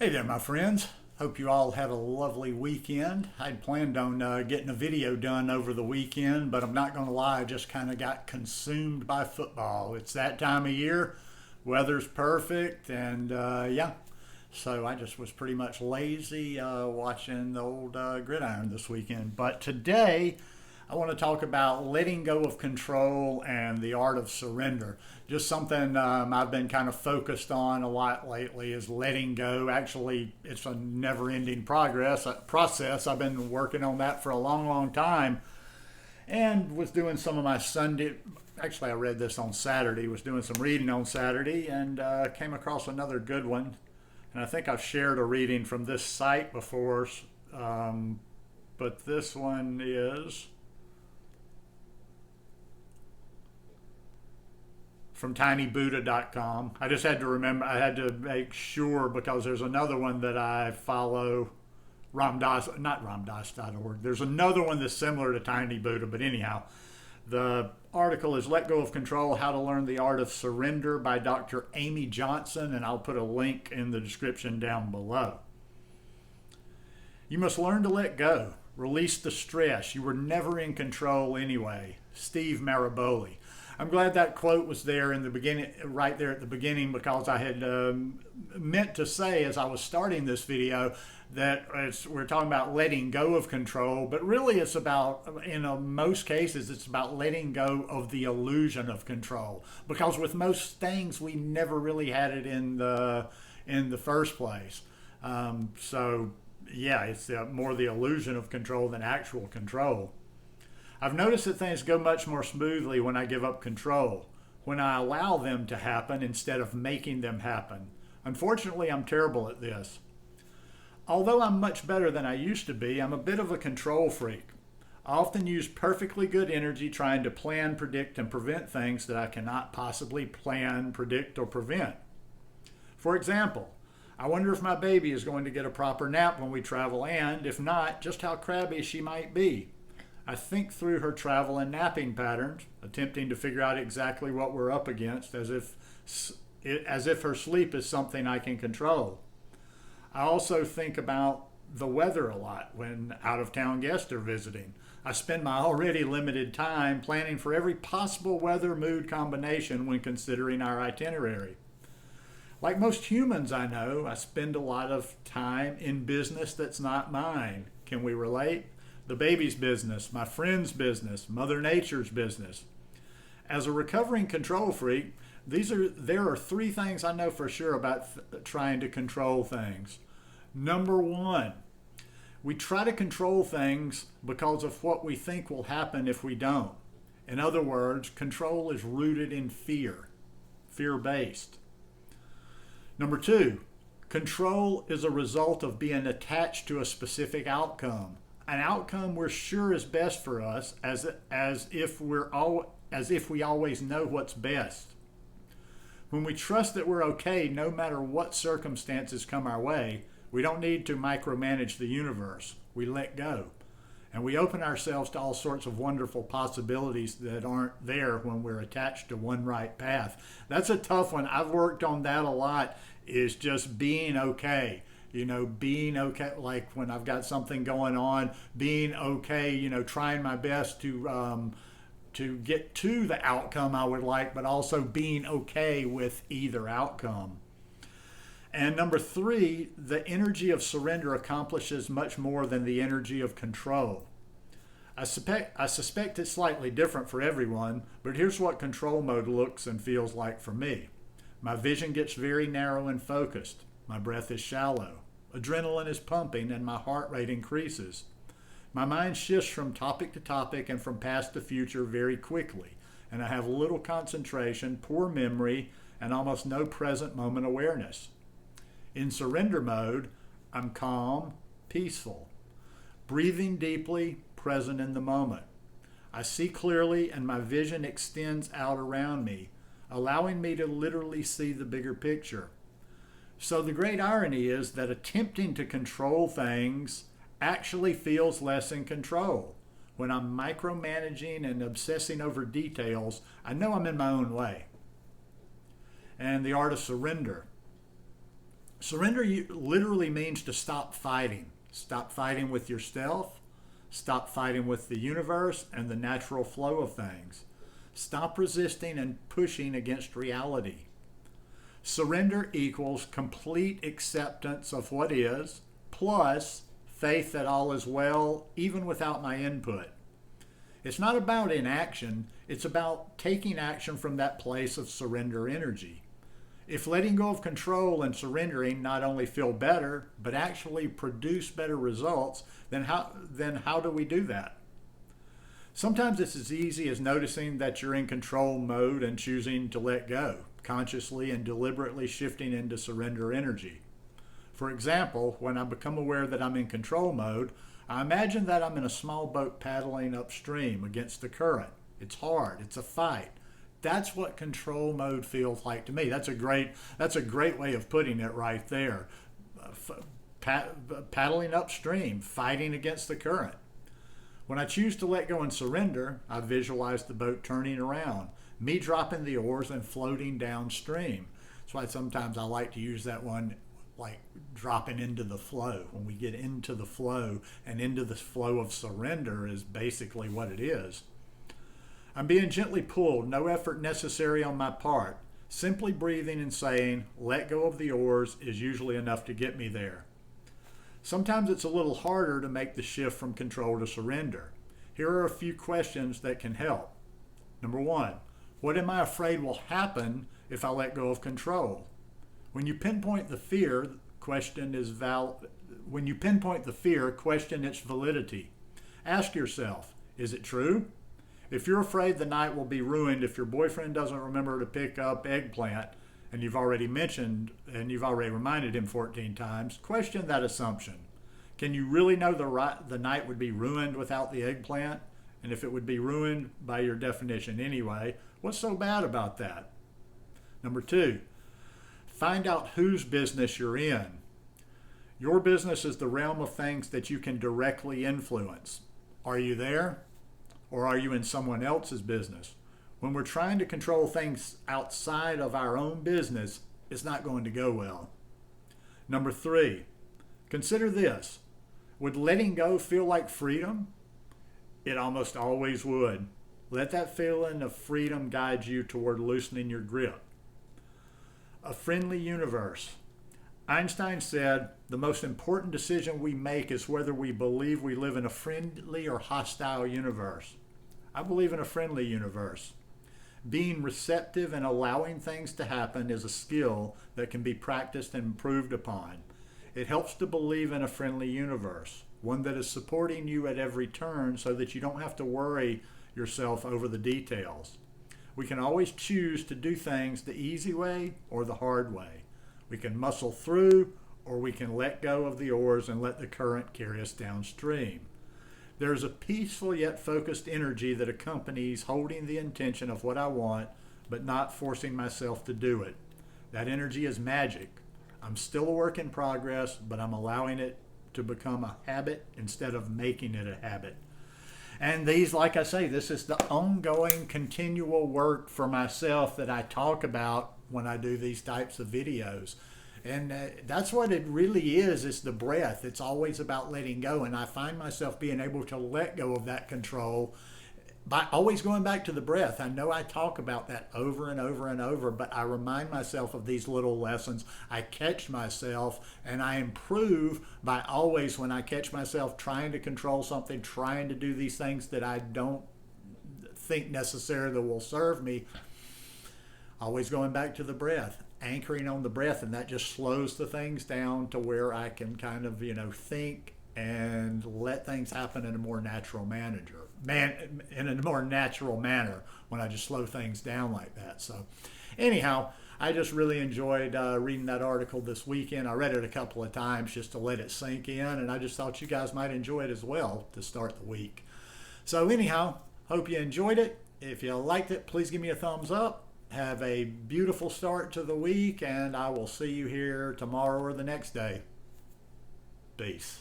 Hey there, my friends. Hope you all had a lovely weekend. I'd planned on getting a video done over the weekend, but I'm not going to lie, I just kind of got consumed by football. It's that time of year, weather's perfect, and yeah. So I just was pretty much lazy watching the old gridiron this weekend. But today, I want to talk about letting go of control and the art of surrender. Just something I've been kind of focused on a lot lately is letting go. Actually, it's a never-ending process. I've been working on that for a long, long time, and was doing some of my Sunday. Actually, I read this on Saturday. Was doing some reading on Saturday and came across another good one. And I think I've shared a reading from this site before, but this one is from tinybuddha.com. I just had to remember, I had to make sure because there's another one that I follow, Ramdas, not ramdas.org. There's another one that's similar to Tiny Buddha, but anyhow, the article is Let Go of Control, How to Learn the Art of Surrender by Dr. Amy Johnson, and I'll put a link in the description down below. You must learn to let go. Release the stress. You were never in control anyway. Steve Maraboli. I'm glad that quote was there in the beginning, right there at the beginning, because I had meant to say as I was starting this video that we're talking about letting go of control, but really it's about, in most cases, it's about letting go of the illusion of control. Because with most things, we never really had it in the first place. So yeah, it's more the illusion of control than actual control. I've noticed that things go much more smoothly when I give up control, when I allow them to happen instead of making them happen. Unfortunately, I'm terrible at this. Although I'm much better than I used to be, I'm a bit of a control freak. I often use perfectly good energy trying to plan, predict, and prevent things that I cannot possibly plan, predict, or prevent. For example, I wonder if my baby is going to get a proper nap when we travel and, if not, just how crabby she might be. I think through her travel and napping patterns, attempting to figure out exactly what we're up against as if her sleep is something I can control. I also think about the weather a lot when out-of-town guests are visiting. I spend my already limited time planning for every possible weather-mood combination when considering our itinerary. Like most humans I know, I spend a lot of time in business that's not mine. Can we relate? The baby's business, my friend's business, Mother Nature's business. As a recovering control freak, there are three things I know for sure about trying to control things. Number one, we try to control things because of what we think will happen if we don't. In other words, control is rooted in fear, fear-based. Number two, control is a result of being attached to a specific outcome. An outcome we're sure is best for us, as if we always know what's best. When we trust that we're okay no matter what circumstances come our way, we don't need to micromanage the universe. We let go. And we open ourselves to all sorts of wonderful possibilities that aren't there when we're attached to one right path. That's a tough one. I've worked on that a lot, is just being okay. Being okay, like when I've got something going on, being okay, trying my best to get to the outcome I would like, but also being okay with either outcome. And number three, the energy of surrender accomplishes much more than the energy of control. I suspect it's slightly different for everyone, but here's what control mode looks and feels like for me. My vision gets very narrow and focused. My breath is shallow. Adrenaline is pumping and my heart rate increases. My mind shifts from topic to topic and from past to future very quickly, and I have little concentration, poor memory, and almost no present moment awareness. In surrender mode, I'm calm, peaceful, breathing deeply, present in the moment. I see clearly and my vision extends out around me, allowing me to literally see the bigger picture. So the great irony is that attempting to control things actually feels less in control. When I'm micromanaging and obsessing over details, I know I'm in my own way. And the art of surrender. Surrender literally means to stop fighting. Stop fighting with yourself. Stop fighting with the universe and the natural flow of things. Stop resisting and pushing against reality. Surrender equals complete acceptance of what is, plus faith that all is well, even without my input. It's not about inaction, it's about taking action from that place of surrender energy. If letting go of control and surrendering not only feel better, but actually produce better results, then how do we do that? Sometimes it's as easy as noticing that you're in control mode and choosing to let go, consciously and deliberately shifting into surrender energy. For example, when I become aware that I'm in control mode, I imagine that I'm in a small boat paddling upstream against the current. It's hard, it's a fight. That's what control mode feels like to me. That's a great way of putting it right there. Paddling upstream, fighting against the current. When I choose to let go and surrender, I visualize the boat turning around, me dropping the oars and floating downstream. That's why sometimes I like to use that one like dropping into the flow. When we get into the flow, and into the flow of surrender is basically what it is. I'm being gently pulled, no effort necessary on my part. Simply breathing and saying, let go of the oars is usually enough to get me there. Sometimes it's a little harder to make the shift from control to surrender. Here are a few questions that can help. Number one, what am I afraid will happen if I let go of control? When you pinpoint the fear, question its validity. Ask yourself, is it true? If you're afraid the night will be ruined if your boyfriend doesn't remember to pick up eggplant, and you've already reminded him 14 times, question that assumption. Can you really know the night would be ruined without the eggplant? And if it would be ruined by your definition anyway, what's so bad about that? Number two, find out whose business you're in. Your business is the realm of things that you can directly influence. Are you there? Or are you in someone else's business? When we're trying to control things outside of our own business, it's not going to go well. Number three, consider this. Would letting go feel like freedom? It almost always would. Let that feeling of freedom guide you toward loosening your grip. A friendly universe. Einstein said, the most important decision we make is whether we believe we live in a friendly or hostile universe. I believe in a friendly universe. Being receptive and allowing things to happen is a skill that can be practiced and improved upon. It helps to believe in a friendly universe, one that is supporting you at every turn so that you don't have to worry yourself over the details. We can always choose to do things the easy way or the hard way. We can muscle through, or we can let go of the oars and let the current carry us downstream. There is a peaceful yet focused energy that accompanies holding the intention of what I want, but not forcing myself to do it. That energy is magic. I'm still a work in progress, but I'm allowing it to become a habit instead of making it a habit. And these, like I say, this is the ongoing, continual work for myself that I talk about when I do these types of videos. And that's what it really is. It's the breath. It's always about letting go. And I find myself being able to let go of that control by always going back to the breath. I know I talk about that over and over and over, but I remind myself of these little lessons. I catch myself and I improve by always, when I catch myself trying to control something, trying to do these things that I don't think necessarily will serve me, always going back to the breath, anchoring on the breath, and that just slows the things down to where I can kind of, think and let things happen in a more natural manner. In a more natural manner when I just slow things down like that. So anyhow, I just really enjoyed reading that article this weekend. I read it a couple of times just to let it sink in, and I just thought you guys might enjoy it as well to start the week. So anyhow, hope you enjoyed it. If you liked it, please give me a thumbs up. Have a beautiful start to the week, and I will see you here tomorrow or the next day. Peace.